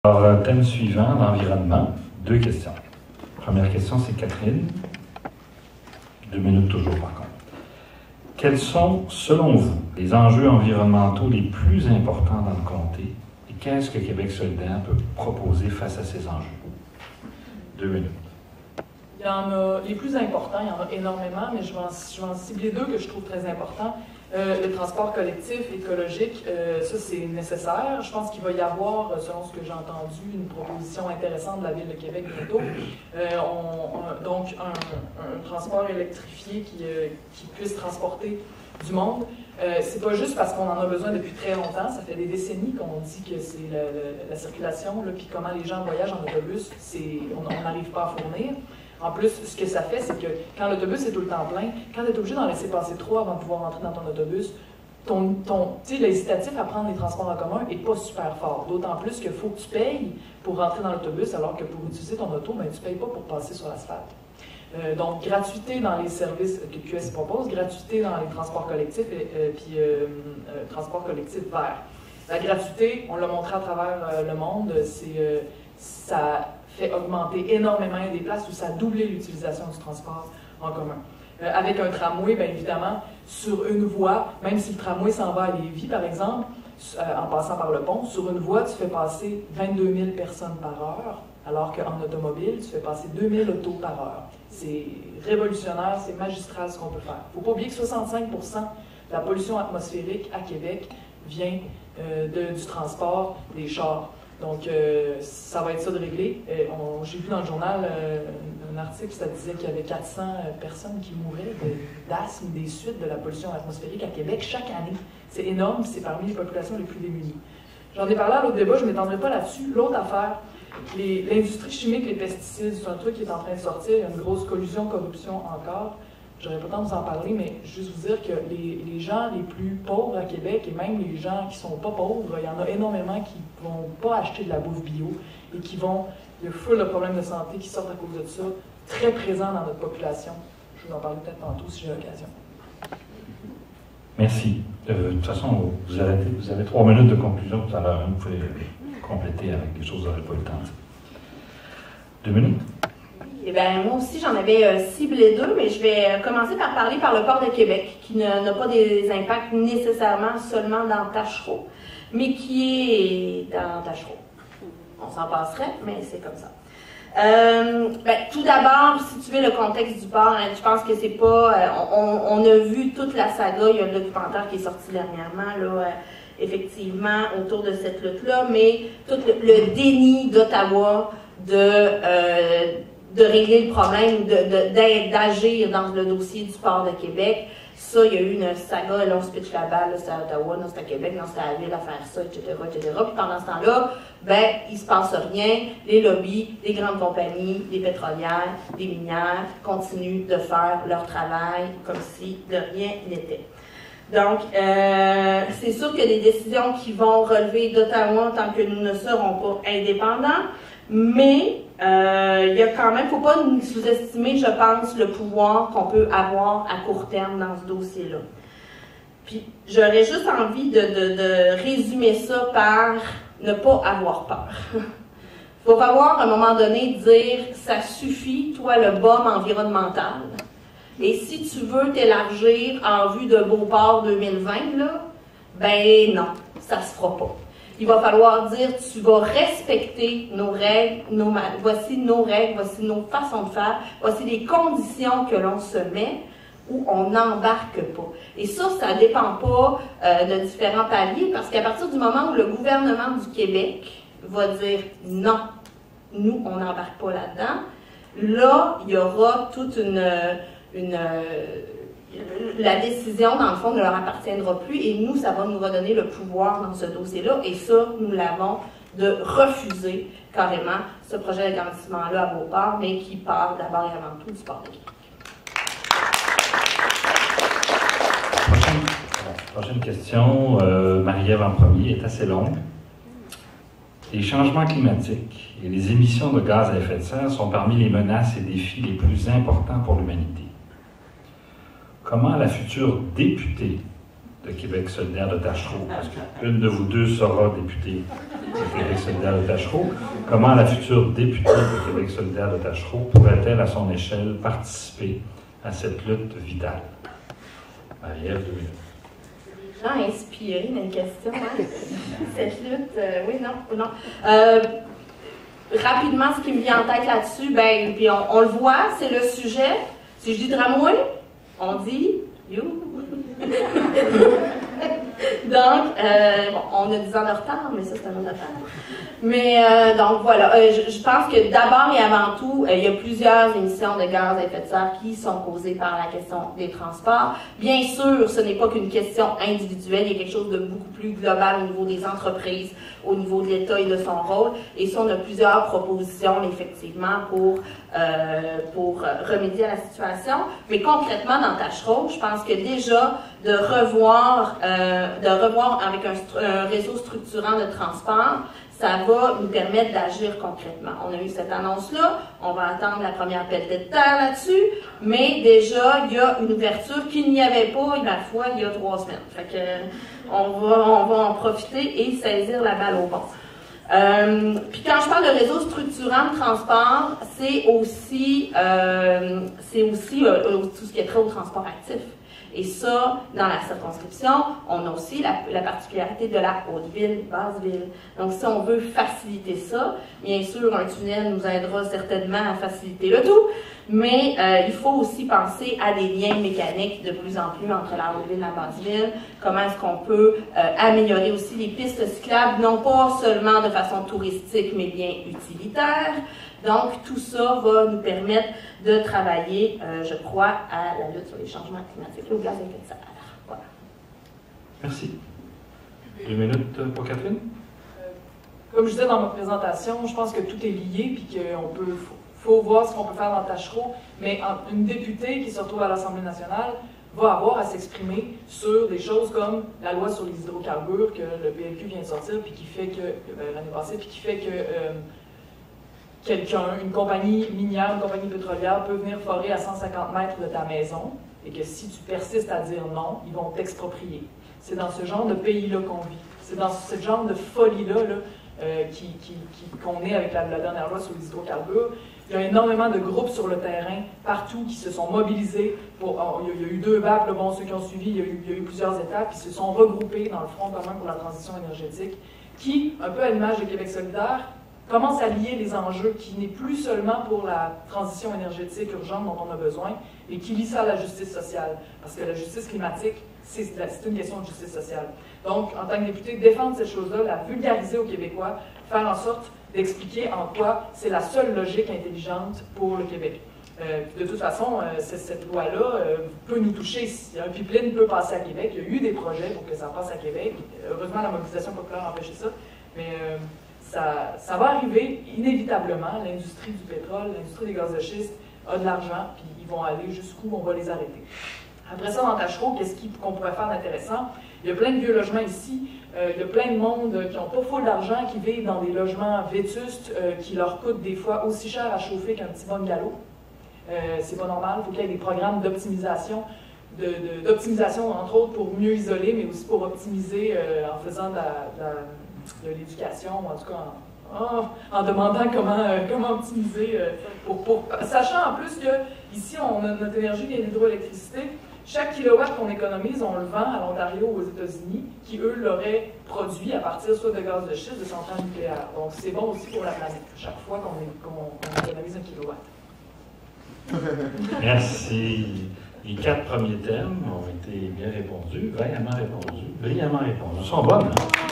Alors, thème suivant, l'environnement. 2 questions. Première question, c'est Catherine. 2 minutes toujours, par contre. Quels sont, selon vous, les enjeux environnementaux les plus importants dans le comté et qu'est-ce que Québec solidaire peut proposer face à ces enjeux? 2 minutes. Il y en a les plus importants, il y en a énormément, mais je vais en cibler 2 que je trouve très importants. Le transport collectif, écologique, ça c'est nécessaire. Je pense qu'il va y avoir, selon ce que j'ai entendu, une proposition intéressante de la Ville de Québec bientôt. Donc un transport électrifié qui puisse transporter du monde. C'est pas juste parce qu'on en a besoin depuis très longtemps, ça fait des décennies qu'on dit que c'est la circulation, puis comment les gens voyagent en autobus, on n'arrive pas à fournir. En plus, ce que ça fait, c'est que quand l'autobus est tout le temps plein, quand tu es obligé d'en laisser passer 3 avant de pouvoir rentrer dans ton autobus, l'incitatif à prendre les transports en commun n'est pas super fort. D'autant plus qu'il faut que tu payes pour rentrer dans l'autobus, alors que pour utiliser ton auto, ben, tu ne payes pas pour passer sur l'asphalte. Donc, gratuité dans les services que QS propose, gratuité dans les transports collectifs, puis transports collectifs verts. La gratuité, on l'a montré à travers le monde, ça fait augmenter énormément des places où ça a doublé l'utilisation du transport en commun. Avec un tramway, bien évidemment, sur une voie, même si le tramway s'en va à Lévis, par exemple, en passant par le pont, sur une voie, tu fais passer 22 000 personnes par heure, alors qu'en automobile, tu fais passer 2 000 autos par heure. C'est révolutionnaire, c'est magistral ce qu'on peut faire. Il ne faut pas oublier que 65 % de la pollution atmosphérique à Québec vient du transport des chars. Donc, ça va être ça de régler. J'ai vu dans le journal un article, ça disait qu'il y avait 400 personnes qui mouraient d'asthme, des suites de la pollution atmosphérique à Québec chaque année. C'est énorme, c'est parmi les populations les plus démunies. J'en ai parlé à l'autre débat, je ne m'étendrai pas là-dessus. L'autre affaire, l'industrie chimique, les pesticides, c'est un truc qui est en train de sortir. Il y a une grosse collusion, corruption encore. J'aurais pas le temps de vous en parler, mais juste vous dire que les gens les plus pauvres à Québec, et même les gens qui sont pas pauvres, il y en a énormément qui vont pas acheter de la bouffe bio et qui vont, il y a full de problèmes de santé qui sortent à cause de ça, très présents dans notre population. Je vous en parlerai peut-être tantôt si j'ai l'occasion. Merci. De toute façon, vous avez 3 minutes de conclusion tout à l'heure. Vous pouvez compléter avec des choses que vous n'aurez pas eu le temps. 2 minutes. Eh bien, moi aussi, j'en avais ciblé 2, mais je vais commencer par parler par le port de Québec, qui n'a pas des impacts nécessairement seulement dans Taschereau, mais qui est dans Taschereau. On s'en passerait, mais c'est comme ça. Tout d'abord, si tu veux le contexte du port, je pense que c'est pas... on a vu toute la saga, il y a un documentaire qui est sorti dernièrement, là, effectivement, autour de cette lutte-là, mais tout le déni d'Ottawa de régler le problème, d'agir dans le dossier du port de Québec. Ça, il y a eu une saga, là, on se pitch la balle, là, c'est à Ottawa, non, c'est à Québec, non, c'est à la ville à faire ça, etc., etc. Puis pendant ce temps-là, il se passe rien. Les lobbies, les grandes compagnies, les pétrolières, les minières continuent de faire leur travail comme si de rien n'était. Donc, c'est sûr qu'il y a des décisions qui vont relever d'Ottawa tant que nous ne serons pas indépendants, mais il y a quand même, il ne faut pas nous sous-estimer, je pense, le pouvoir qu'on peut avoir à court terme dans ce dossier-là. Puis, j'aurais juste envie de résumer ça par ne pas avoir peur. Il va falloir, à un moment donné, dire « ça suffit, toi, le bum environnemental ». Et si tu veux t'élargir en vue de Beauport 2020, là, ben non, ça se fera pas. Il va falloir dire, tu vas respecter nos règles, voici nos règles, voici nos façons de faire, voici les conditions que l'on se met où on n'embarque pas. Et ça ne dépend pas de différents paliers, parce qu'à partir du moment où le gouvernement du Québec va dire non, nous, on n'embarque pas là-dedans, là, il y aura toute la décision, dans le fond, ne leur appartiendra plus et nous, ça va nous redonner le pouvoir dans ce dossier-là et ça, nous l'avons de refuser carrément ce projet d'agrandissement-là à Beauport, mais qui part d'abord et avant tout du port de Québec. Prochaine question, Marie-Ève en premier, est assez longue. Les changements climatiques et les émissions de gaz à effet de serre sont parmi les menaces et défis les plus importants pour l'humanité. Comment la future députée de Québec solidaire de Taschereau, parce qu'une de vous deux sera députée de Québec solidaire de Tachereau. Comment la future députée de Québec solidaire de Tachereau pourrait-elle, à son échelle, participer à cette lutte vitale? Marie-Ève, 2 minutes. Gens inspirés dans les questions, hein? Cette lutte, oui, non. Rapidement, ce qui me vient en tête là-dessus, ben, puis on le voit, c'est le sujet. Si je dis tramway, on dit you. Donc, bon, on a 10 ans de retard, mais ça, c'est un autre affaire. Mais, donc, voilà. Je pense que d'abord et avant tout, il y a plusieurs émissions de gaz à effet de serre qui sont causées par la question des transports. Bien sûr, ce n'est pas qu'une question individuelle, il y a quelque chose de beaucoup plus global au niveau des entreprises, au niveau de l'État et de son rôle. Et ça, on a plusieurs propositions, effectivement, pour remédier à la situation. Mais concrètement, dans Tachereau, je pense que déjà, de revoir avec un réseau structurant de transport, ça va nous permettre d'agir concrètement. On a eu cette annonce-là, on va attendre la première pelletée de terre là-dessus, mais déjà, il y a une ouverture qu'il n'y avait pas, ma foi, il y a 3 semaines. Fait que, on va en profiter et saisir la balle au bon. Puis quand je parle de réseau structurant de transport, c'est aussi tout ce qui est trait au transport actif. Et ça, dans la circonscription, on a aussi la particularité de la Haute-Ville, Basse-Ville. Donc, si on veut faciliter ça, bien sûr, un tunnel nous aidera certainement à faciliter le tout, mais il faut aussi penser à des liens mécaniques de plus en plus entre la Haute-Ville et la Basse-Ville. Comment est-ce qu'on peut améliorer aussi les pistes cyclables, non pas seulement de façon touristique, mais bien utilitaire. Donc, tout ça va nous permettre de travailler, je crois, à la lutte sur les changements climatiques, au gaz à effet de serre. Voilà. Merci. 2 minutes pour Catherine. Comme je disais dans ma présentation, je pense que tout est lié, puis qu'il faut voir ce qu'on peut faire dans Tachereau, mais une députée qui se retrouve à l'Assemblée nationale va avoir à s'exprimer sur des choses comme la loi sur les hydrocarbures que le PLQ vient de sortir, puis qui fait que, l'année passée, puis qui fait que une compagnie minière, une compagnie pétrolière peut venir forer à 150 mètres de ta maison et que si tu persistes à dire non, ils vont t'exproprier. C'est dans ce genre de pays-là qu'on vit. C'est dans ce genre de folie-là qu'on est avec la dernière loi sur les hydrocarbures. Il y a énormément de groupes sur le terrain, partout, qui se sont mobilisés. Il y a eu 2 BAP, bon, ceux qui ont suivi, il y a eu plusieurs étapes, qui se sont regroupés dans le Front commun pour la transition énergétique, qui, un peu à l'image de Québec solidaire, commence à lier les enjeux qui n'est plus seulement pour la transition énergétique urgente dont on a besoin, et qui lie ça à la justice sociale. Parce que la justice climatique, c'est une question de justice sociale. Donc, en tant que député, défendre cette chose-là, la vulgariser aux Québécois, faire en sorte d'expliquer en quoi c'est la seule logique intelligente pour le Québec. De toute façon, cette loi-là peut nous toucher. Si un pipeline peut passer à Québec, il y a eu des projets pour que ça passe à Québec. Heureusement, la mobilisation populaire a empêché ça. Mais ça va arriver inévitablement. L'industrie du pétrole, l'industrie des gaz de schiste a de l'argent, puis ils vont aller jusqu'où on va les arrêter. Après ça, dans Tachereau, qu'est-ce qu'on pourrait faire d'intéressant? Il y a plein de vieux logements ici. Il y a plein de monde qui n'ont pas full d'argent, qui vivent dans des logements vétustes, qui leur coûtent des fois aussi cher à chauffer qu'un petit bungalow. C'est pas normal. Il faut qu'il y ait des programmes d'optimisation, entre autres pour mieux isoler, mais aussi pour optimiser en faisant de l'éducation, ou en tout cas en demandant comment optimiser, sachant en plus que ici notre énergie vient de l'hydroélectricité. Chaque kilowatt qu'on économise, on le vend à l'Ontario ou aux États-Unis, qui eux l'auraient produit à partir soit de gaz de schiste, de centrales nucléaires. Donc c'est bon aussi pour la planète, chaque fois qu'on économise 1 kilowatt. Merci. Les 4 premiers thèmes ont été bien répondus, brillamment répondus. Ils sont bonnes, hein?